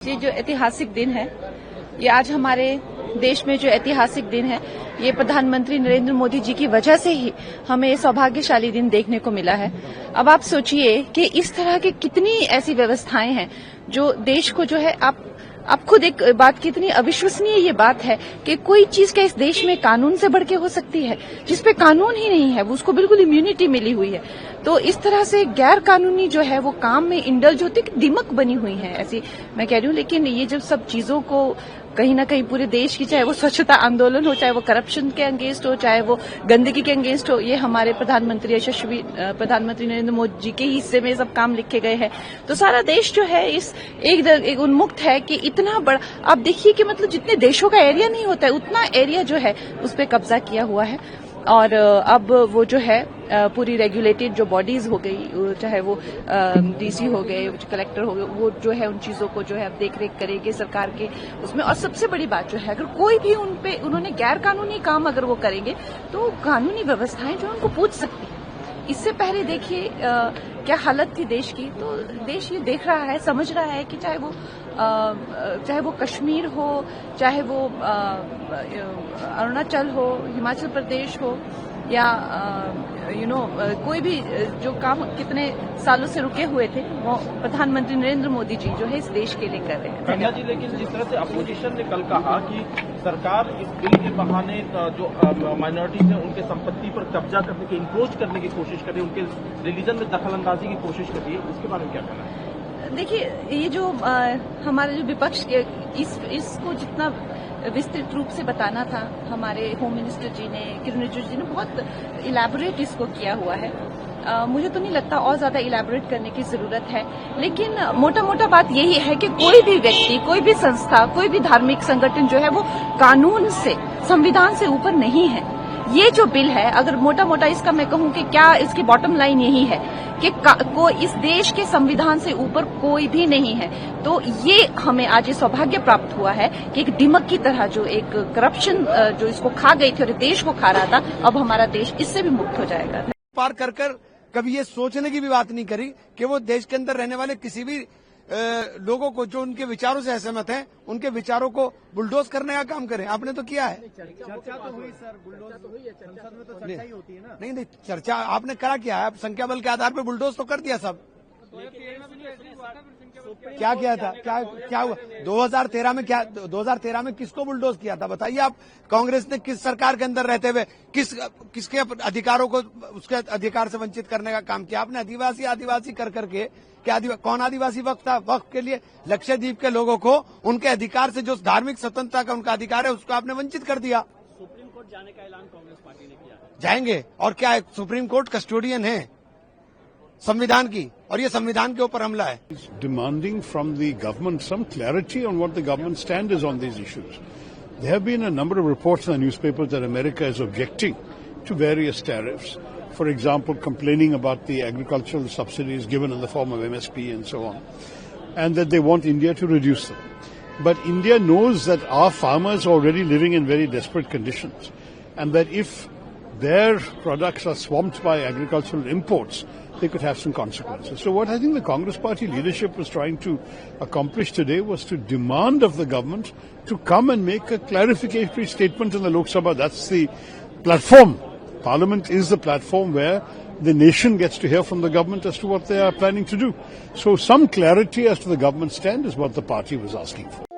ये जो ऐतिहासिक दिन है, ये आज हमारे देश में जो ऐतिहासिक दिन है, ये प्रधानमंत्री नरेंद्र मोदी जी की वजह से ही हमें ये सौभाग्यशाली दिन देखने को मिला है। अब आप सोचिए कि इस तरह की कितनी ऐसी व्यवस्थाएं हैं जो देश को जो है आप खुद एक बात कितनी अविश्वसनीय ये बात है कि कोई चीज क्या इस देश में कानून से बढ़ के हो सकती है, जिसपे कानून ही नहीं है, वो उसको बिल्कुल इम्यूनिटी मिली हुई है। तो इस तरह से गैर कानूनी जो है वो काम में इंडल्ज होती है, दिमक बनी हुई है ऐसी मैं कह रही हूँ। लेकिन ये जब सब चीजों को कहीं ना कहीं पूरे देश की, चाहे वो स्वच्छता आंदोलन हो, चाहे वो करप्शन के अगेंस्ट हो, चाहे वो गंदगी के अगेंस्ट हो, ये हमारे प्रधानमंत्री यशस्वी प्रधानमंत्री नरेंद्र मोदी जी के हिस्से में सब काम लिखे गए हैं। तो सारा देश जो है इस एक उन्मुक्त है कि इतना बड़ा, आप देखिए कि मतलब जितने देशों का एरिया नहीं होता है उतना एरिया जो है उस पर कब्जा किया हुआ है। और अब वो जो है पूरी रेगुलेटेड जो बॉडीज हो गई, चाहे वो डीसी हो गए, कलेक्टर हो गए, वो जो है उन चीजों को जो है अब देख रेख करेंगे सरकार के उसमें। और सबसे बड़ी बात जो है, अगर कोई भी उन्होंने गैर कानूनी काम अगर वो करेंगे तो कानूनी व्यवस्थाएं जो उनको पूछ सकती है। इससे पहले देखिए क्या हालत थी देश की। तो देश ये देख रहा है, समझ रहा है कि चाहे वो कश्मीर हो, चाहे वो अरुणाचल हो, हिमाचल प्रदेश हो, या कोई भी जो काम कितने सालों से रुके हुए थे वो प्रधानमंत्री नरेंद्र मोदी जी जो है इस देश के लिए कर रहे हैं। कन्या जी, लेकिन जिस तरह से अपोजिशन ने कल कहा कि सरकार इस बिल के बहाने जो माइनॉरिटीज हैं उनके संपत्ति पर कब्जा करने की, इंक्रोच करने की कोशिश कर रही है, उनके रिलीजन में दखलंदाजी की कोशिश कर रही है, उसके बारे में क्या कहना है? देखिए, ये जो हमारे जो विपक्ष इसको जितना विस्तृत रूप से बताना था, हमारे होम मिनिस्टर जी ने, किरण रिजिजू जी ने बहुत इलैबोरेट इसको किया हुआ है। मुझे तो नहीं लगता और ज्यादा इलैबोरेट करने की जरूरत है। लेकिन मोटा मोटा बात यही है कि कोई भी व्यक्ति, कोई भी संस्था, कोई भी धार्मिक संगठन जो है वो कानून से, संविधान से ऊपर नहीं है। ये जो बिल है, अगर मोटा मोटा इसका मैं कहूं कि क्या इसकी बॉटम लाइन यही है कि इस देश के संविधान से ऊपर कोई भी नहीं है। तो ये हमें आज ये सौभाग्य प्राप्त हुआ है कि एक दिमक की तरह जो एक करप्शन जो इसको खा गई थी और देश को खा रहा था, अब हमारा देश इससे भी मुक्त हो जाएगा। पार कर कभी ये सोचने की भी बात नहीं करी कि वो देश के अंदर रहने वाले किसी भी लोगों को जो उनके विचारों से असहमत हैं, उनके विचारों को बुलडोज करने का काम करें। आपने तो किया है। चर्चा तो हुई सर, बुलडोज तो हुई है, संसद में तो चर्चा ही होती है ना। नहीं, चर्चा आपने करा क्या है? आप संख्या बल के आधार पर बुलडोज तो कर दिया सब। क्या किया था? क्या हुआ 2013 में? क्या 2013 में किसको बुलडोज किया था बताइए आप? कांग्रेस ने किस सरकार के अंदर रहते हुए किसके अधिकारों को उसके अधिकार से वंचित करने का काम किया? आपने आदिवासी कर करके क्या कौन आदिवासी वक्त था? वक्त के लिए लक्षद्वीप के लोगों को उनके अधिकार से, जो धार्मिक स्वतंत्रता का उनका अधिकार है, उसको आपने वंचित कर दिया। सुप्रीम कोर्ट जाने का ऐलान कांग्रेस पार्टी ने किया है। जाएंगे, और क्या है, सुप्रीम कोर्ट कस्टोडियन है संविधान की, और ये संविधान के ऊपर हमला है। Demanding from the government some clarity on what the government stand is on these issues. There have been a number of reports in the newspapers that America is objecting to various tariffs. For example, complaining about the agricultural subsidies given in the form of MSP and so on, and that they want India to reduce them. But India knows that our farmers are already living in very desperate conditions, and that if their products are swamped by agricultural imports, they could have some consequences. So what I think the Congress Party leadership was trying to accomplish today was to demand of the government to come and make a clarificatory statement in the Lok Sabha. That's the platform. Parliament is the platform where the nation gets to hear from the government as to what they are planning to do. So some clarity as to the government stand is what the party was asking for.